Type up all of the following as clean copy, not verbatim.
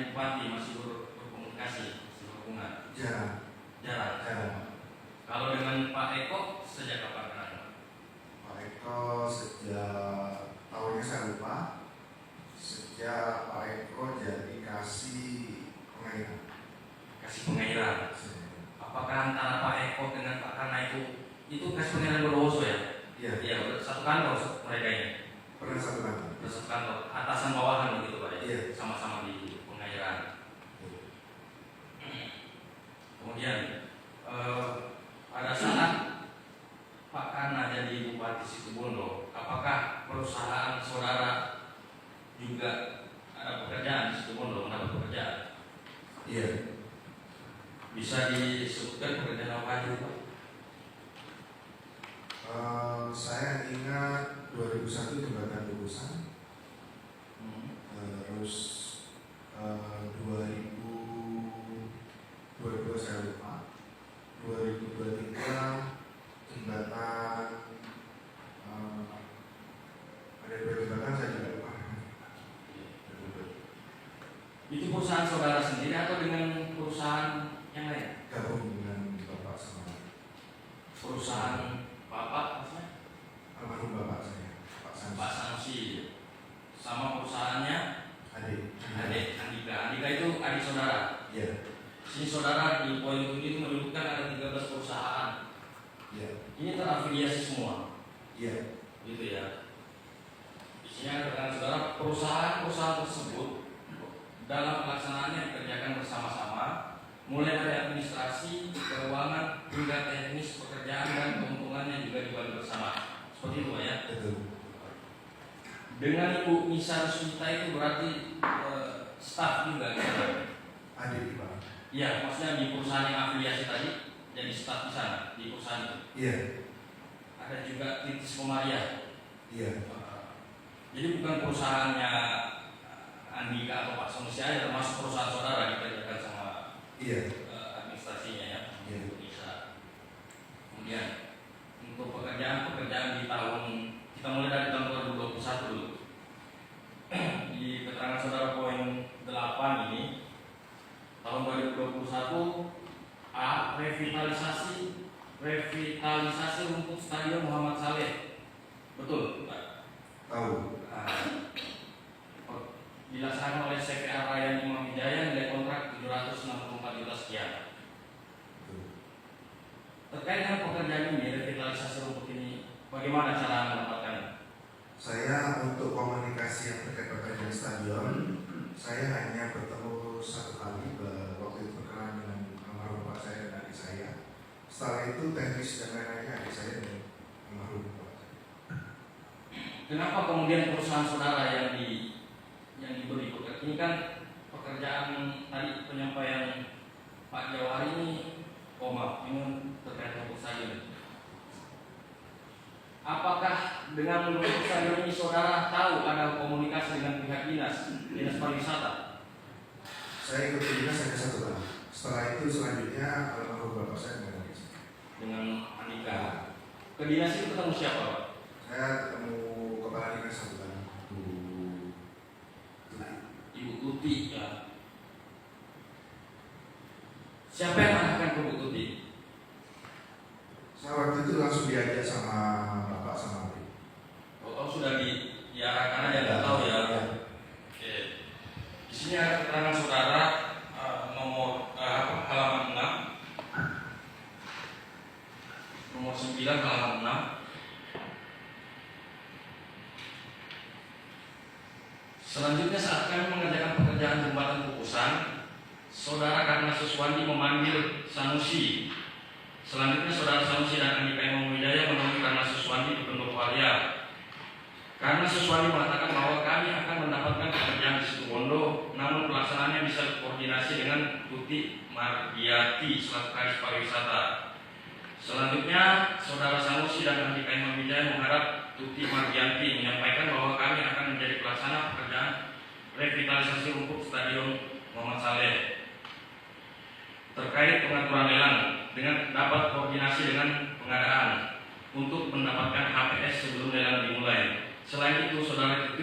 dengan Bupati masih berkomunikasi, masih berhubungan? Jarang. Kalau dengan Pak Eko sejak kapan kenal? Pak Eko sejak tahunnya saya lupa. Sejak Pak Eko jadi kasih pengairan. Apakah antara Pak Eko dengan Pak Kana itu kasih pengairan Bondowoso ya? Iya, satu kantor mereka ini. Pernah satu kantor, atasan bawahan begitu Pak ya? Iya. Sama-sama di pengairan. Kemudian pada saat Pak Kana jadi Bupati Situbondo, apakah perusahaan saudara juga ada pekerjaan di Situbondo, mendapat pekerjaan? Iya. Bisa disebutkan pekerjaan apa aja Pak? Saya ingat 2001 jembatan Dukusan. Terus 2002 saya lupa. 2023 jembatan ada dua jembatan saya juga lupa. Itu perusahaan saudara sendiri atau dengan perusahaan yang lain? Gabung dengan bapak sama Perusahaan bapak maksudnya? almarhum bapak saya, Pak Sanusi. Sama perusahaannya adik Andika. Andika itu adik saudara. Iya. Sini saudara di poin 7 itu menyebutkan ada 13 perusahaan. Iya. Ini terafiliasi semua. Iya. Gitu ya. Di sini ada saudara perusahaan tersebut dalam pelaksanaannya dikerjakan bersama-sama, mulai dari administrasi, keuangan, hingga teknis pekerjaan dan keuntungannya juga dibagi bersama. Seperti itu Pak ya. Betul. Dengan Ibu Nisa Rusmita itu berarti staf juga kan? Adik Pak. Iya, maksudnya di perusahaan yang afiliasi tadi jadi staf di sana di perusahaan itu. Iya. Ada juga Titis Komaria. Iya. Jadi bukan perusahaannya Andika atau Pak Sanusi aja, termasuk perusahaan saudara dikerjakan sama administrasinya ya. Iya. Bisa. Kemudian untuk pekerjaan di tahun, kita mulai dari tahun 2021 dulu. Di keterangan saudara poin 8 ini, tahun 2021 A. Revitalisasi rumput Stadion Muhammad Saleh. Betul Pak? Tahu. Dilaksanakan oleh CPA Raya Imam Hidayah, nilai kontrak 764 juta sekian. Terkait dengan pekerjaan ini, revitalisasi rumput ini, bagaimana cara mendapatkannya? Saya untuk komunikasi yang terkait pekerjaan stadion, saya hanya bertemu satu kali waktu itu berkenalan dengan almarhum bapak saya dan adik saya. Setelah itu teknis dan lain-lainnya adik saya dan almarhum bapak saya. Kenapa kemudian perusahaan saudara yang diberi pekerjaan ini kan pekerjaan tadi penyampaian Pak Jawari ini ini terkait dengan stadion. Apakah dengan menurut stadion ini saudara tahu ada komunikasi dengan pihak dinas pariwisata? Saya ikut dinas hanya satu kali. Setelah itu selanjutnya almarhum bapak saya dengan adik saya. Dengan Andika. Ke dinas itu ketemu siapa Pak? Saya ketemu kepala dinas satu kali. Ibu Tuti ya. Siapa yang mengarahkan ke Bu Tuti? Saya waktu itu langsung diajak sama bapak sama adik. Oh sudah diarahkan aja, nggak tahu ya. Oke. Di sini ada keterangan saudara nomor halaman 6, nomor 9 halaman 6. Selanjutnya saat kami mengerjakan pekerjaan jembatan Kukusan, saudara Karna Suswandi memanggil Sanusi. Selanjutnya saudara Sanusi dan Andika Imam Hidayah menemui Karna Suswandi di Pendokualia. Karena Suswandi mengatakan bahwa kami akan mendapatkan pekerjaan di Situbondo, namun pelaksanaannya bisa koordinasi dengan Tuti Mardiati selaku Kadis Pariwisata. Selanjutnya saudara Sanusi dan Andika Imam Hidayah mengharap Tuti Mardianti menyampaikan bahwa kami akan menjadi pelaksana pekerjaan revitalisasi rumput Stadion Muhammad Saleh. Terkait pengaturan lelang dengan dapat koordinasi dengan pengadaan untuk mendapatkan HPS sebelum lelang dimulai. Selain itu, saudara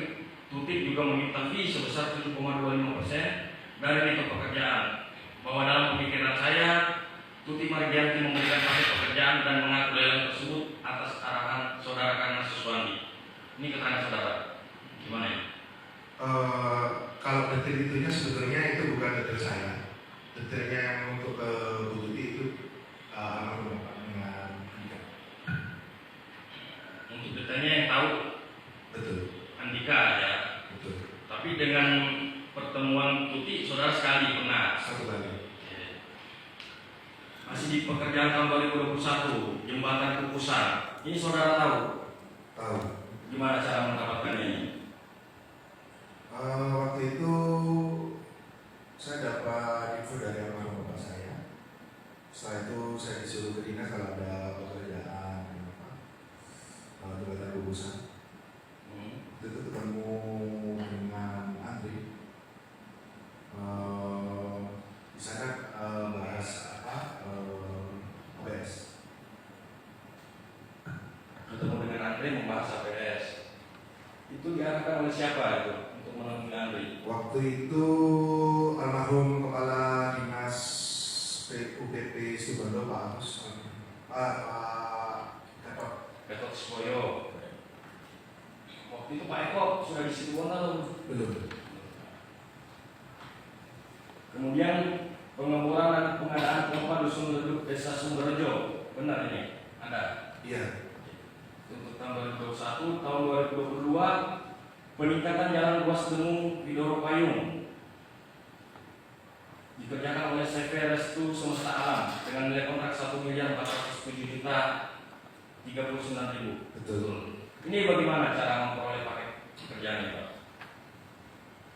Tuti juga meminta fee sebesar 7,25% dari itu pekerjaan, bahwa dalam pemikiran saya Tuti Margianti memberikan paket pekerjaan dan mengatur lelang tersebut atas arahan saudara Karna Suswandi. Ini keterangan saudara, gimana ya? Kalau detail itunya sebetulnya itu bukan detail saya. Detailnya yang untuk Bu Tuti itu almarhum Bapak dengan Andika. Untuk detailnya yang tahu Betul, Andika ya. betul. Tapi dengan pertemuan Tuti saudara sekali pernah. Satu kali. Masih di pekerjaan tahun 2021, jembatan Kukusan. Ini saudara tahu? Tahu. Gimana cara mendapatkan ini? Waktu itu saya dapat info dari almarhum bapak saya. Setelah itu saya disuruh ke dinas kalau ada pekerjaan jembatan Kukusan. Itu ketemu dengan Andri. Di sana bahas ABS. Ketemu dengan Andre membahas APS. Itu diarahkan oleh siapa itu untuk menemui Andre? Waktu itu almarhum kepala dinas PUPP Situbondo Pak Agus, Pak Gatot. Gatot Suwoyo. Waktu itu Pak Eko sudah di Situbondo belum? Belum. Kemudian pengeboran dan pengadaan pompa dusun leduk desa Sumberjo, benar ini? Ada? Iya. Untuk tahun 2021, tahun 2022 peningkatan jalan ruas Demung Widoro Payung dikerjakan oleh CV Restu Semesta Alam dengan nilai kontrak 1.407.039.000. Betul. Ini bagaimana cara memperoleh paket pekerjaan ini, Pak?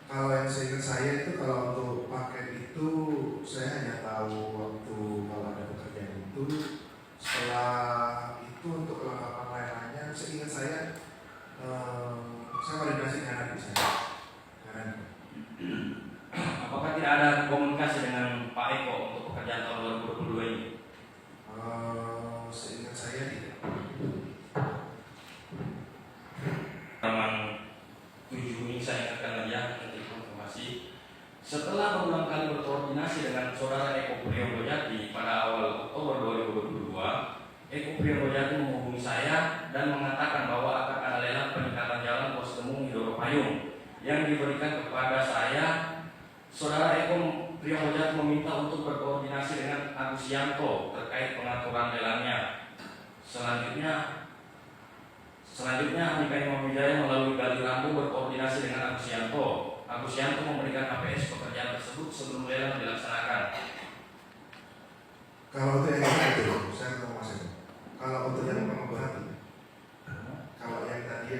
Kalau yang seingat saya itu kalau untuk paket itu saya hanya tahu waktu kalau ada pekerjaan itu. Setelah itu untuk kelengkapan lain-lainnya, seingat saya koordinasi dengan adik saya. Apakah tidak ada komunikasi dengan Pak Eko untuk pekerjaan tahun 2022 ini? Seingat saya tidak. Halaman 7 ini saya ingatkan aja untuk informasi. Setelah berulang kali berkoordinasi dengan saudara Eko Priyombojati pada awal Oktober 2022, Eko Priyombojati menghubungi saya dan mengatakan bahwa akan ada lelang peningkatan jalan Pos Demung Widoro Payung yang diberikan kepada saya. Saudara Eko Priyombojati meminta untuk berkoordinasi dengan Agus Yanto terkait pengaturan lelangnya. Selanjutnya Andika Imam Wijaya melalui Gali Rambo berkoordinasi dengan Agus Yanto. Agus Yanto memberikan APS pekerjaan tersebut sebelum lelang dilaksanakan. Kalau untuk yang itu, saya ketemu Mas Eko. Kalau untuk yang pengeboran, kalau yang tadi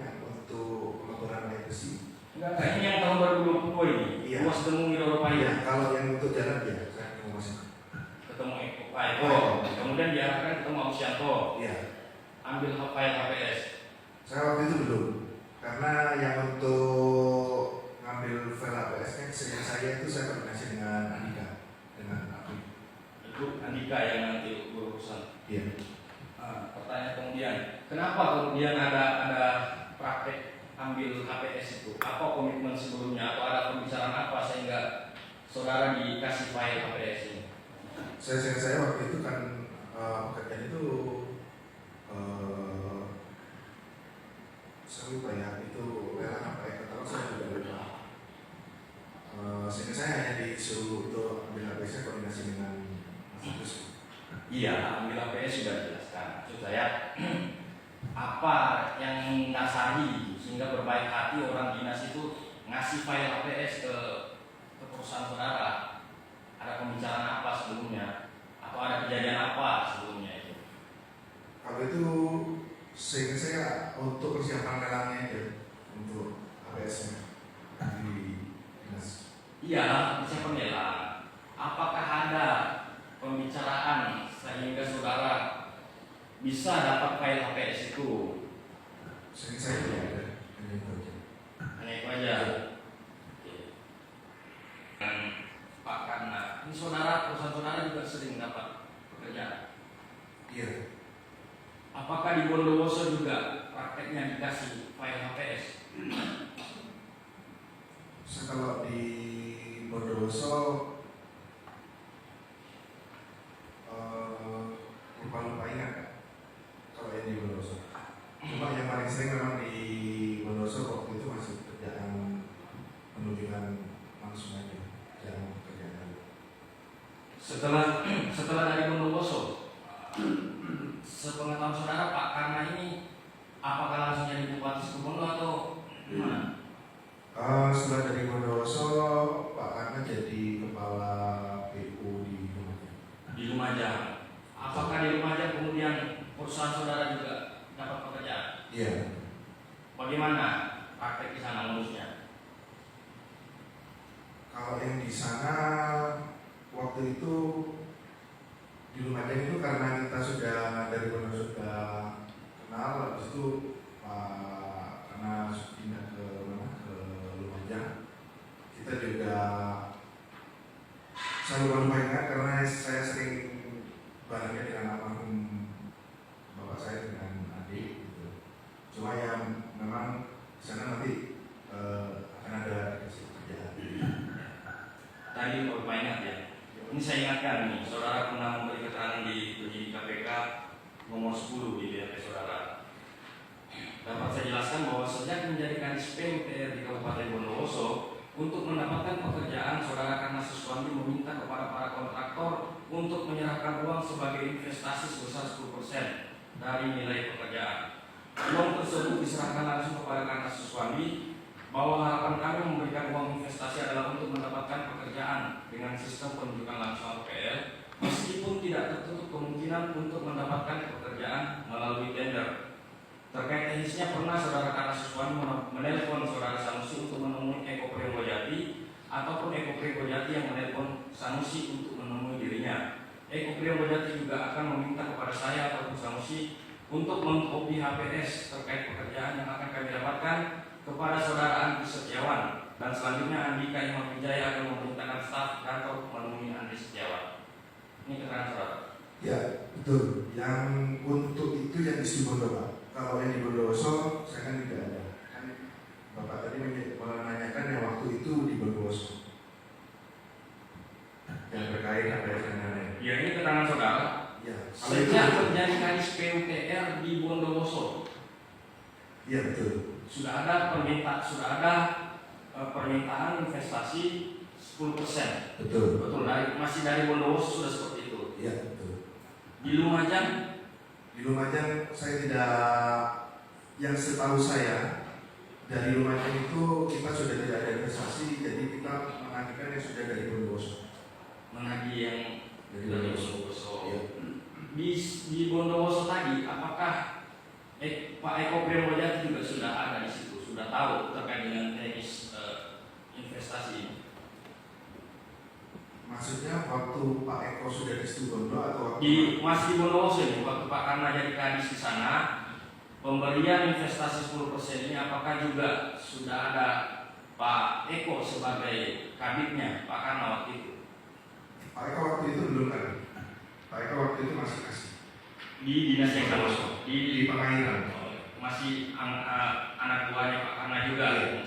yang untuk pengeboran air besi. Enggak, ini yang tahun 2022 ini. Iya. Ruas Demung Widoro Payung. Iya, kalau yang untuk jalan ya, saya ketemu Mas Eko. Ketemu Pak Eko. Kemudian diarahkan ketemu Agus Yanto. Iya. Ambil file APS. Saya waktu itu belum, karena yang untuk ngambil file APS nya seingat saya itu saya koordinasi dengan Andika, dengan Abi. Itu Andika yang nanti berurusan. Iya. Pertanyaan kemudian, kenapa kemudian ada praktek ambil HPS itu? Apa komitmen sebelumnya atau ada pembicaraan apa sehingga saudara dikasih file HPS ini? Saya waktu itu kan pekerjaan itu saya lupa ya itu lelang apa ya, kalau saya juga lupa. Sehingga saya hanya disuruh untuk ambil APS nya koordinasi dengan Mas Agus. Iya, ambil APS sudah dijelaskan. Maksud saya apa yang mendasari sehingga berbaik hati orang dinas itu ngasih file APS ke perusahaan saudara? Ada pembicaraan apa sebelumnya? Atau ada kejadian apa sebelumnya itu? Kalau itu sehingga saya untuk persiapan lelangnya itu untuk APS nya di dinas. Iya, bisa lelang. Apakah ada pembicaraan sehingga saudara bisa dapat file HPS itu? Sehingga saya tidak ada, hanya itu aja. Hanya itu aja. Oke. Dan Pak Karna, ini perusahaan saudara juga sering dapat pekerjaan. Iya. Apakah di Bondowoso juga prakteknya dikasih file HPS? Kalau di Bondowoso lupa ingat kan? Kalau yang di Bondowoso. Cuma yang paling sering memang di Bondowoso waktu itu masih kerjaan penunjukan langsung aja, jangan kerjaan. Setelah dari Bondowoso, sepengetahuan saudara Pak Karna ini apakah langsung jadi Bupati Situbondo atau gimana? Setelah dari Bondowoso, Pak Karna jadi kepala PU di Lumajang. Di Lumajang. Apakah di Lumajang kemudian perusahaan saudara juga dapat pekerjaan? Iya. Bagaimana praktek di sana modusnya? Kalau yang di sana waktu itu di Lumajang itu karena kita sudah dari Bondowoso sudah kenal, habis itu karena pindah ke mana ke Lumajang, kita juga selalu ingat karena saya sering barengnya dengan almarhum bapak saya dengan adik gitu. Cuma yang memang di sana nanti akan ada kerjaan. Tadi Bapak ingat ya. Ini saya ingatkan nih, saudara pernah memberi keterangan di penyidik KPK nomor 10 di BAP saudara. Dapat saya jelaskan bahwa sejak menjadi Kadis PUPR di Kabupaten Bondowoso, untuk mendapatkan pekerjaan, saudara Karna Suswandi meminta kepada para kontraktor untuk menyerahkan uang sebagai investasi sebesar 10% dari nilai pekerjaan. Uang tersebut diserahkan langsung kepada Karna Suswandi, bahwa harapan kami memberikan uang investasi adalah untuk mendapatkan pekerjaan dengan sistem penunjukan langsung APL, meskipun tidak tertutup kemungkinan untuk mendapatkan pekerjaan melalui tender. Terkait teknisnya, pernah saudara Karna Suswandi menelpon saudara Sanusi untuk menemui Eko Prianggojati, ataupun Eko Prianggojati yang menelpon Sanusi untuk menemui dirinya. Eko Prianggojati juga akan meminta kepada saya ataupun Sanusi untuk mengkopi HPS terkait pekerjaan yang akan kami dapatkan kepada saudara Andi Setiawan, dan selanjutnya Andika Imam Wijaya akan memerintahkan staf kantor menemui Andi Setiawan. Ini keterangan saudara. Ya betul. Yang untuk itu yang di Situbondo Pak. Kalau yang di Bondowoso saya kan tidak ada. Kan Bapak tadi menanyakan yang waktu itu di Bondowoso yang terkait HPS dan lain-lain. Ya, ini keterangan saudara. Ya. Sejak menjadi Kadis PUPR di Bondowoso, Iya betul. sudah ada permintaan investasi 10%. Betul. Betul, masih dari Bondowoso sudah seperti itu. Iya betul. Di Lumajang, Saya tidak, yang setahu saya dari Lumajang itu kita sudah tidak ada investasi, jadi kita menagihkan yang sudah dari Bondowoso. menagih yang Dari dari Bondowoso. Bondowoso. Iya. Di Bondowoso tadi, apakah Pak Eko Prianggojati juga sudah ada di situ, sudah tahu terkait dengan teknis investasi ini? Maksudnya waktu Pak Eko sudah di Situbondo atau waktu Masih di Bondowoso ini, waktu Pak Karna jadi kadis di sana, pemberian investasi 10% ini apakah juga sudah ada Pak Eko sebagai kabitnya Pak Karna waktu itu? Pak Eko waktu itu belum kan? Pak Eko waktu itu masih kasih Di dinas yang sama, di Pangandaran. masih anak buahnya Pak Karna juga. Iya.